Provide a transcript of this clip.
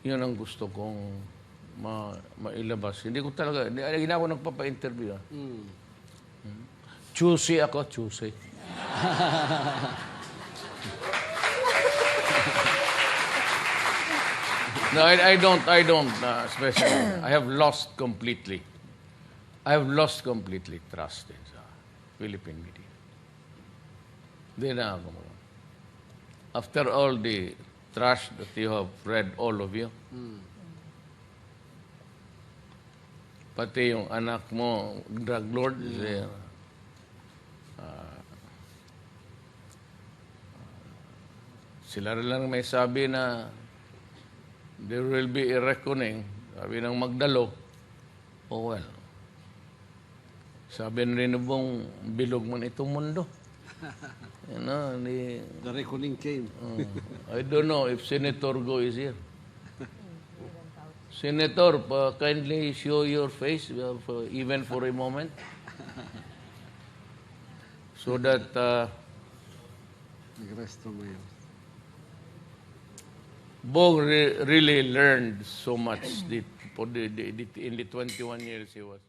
Yun ang gusto kong mailabas. Hindi ko talaga, hindi ako nagpapa-interview. Choosy ako, choosy. No, I don't, especially. I have lost completely trust in sa Philippine media. Hindi na ako. After all the trash that you have read, all of you, pati yung anak mo, drug lord, sila rin lang may sabi na there will be a reckoning. Sabi ng Magdalo, oh well, sabi rin bang bilog man itong mundo. You know, The reckoning came. I don't know if Senator Go is here. Senator, kindly show your face even for a moment. So that Bong really learned so much in the 21 years he was.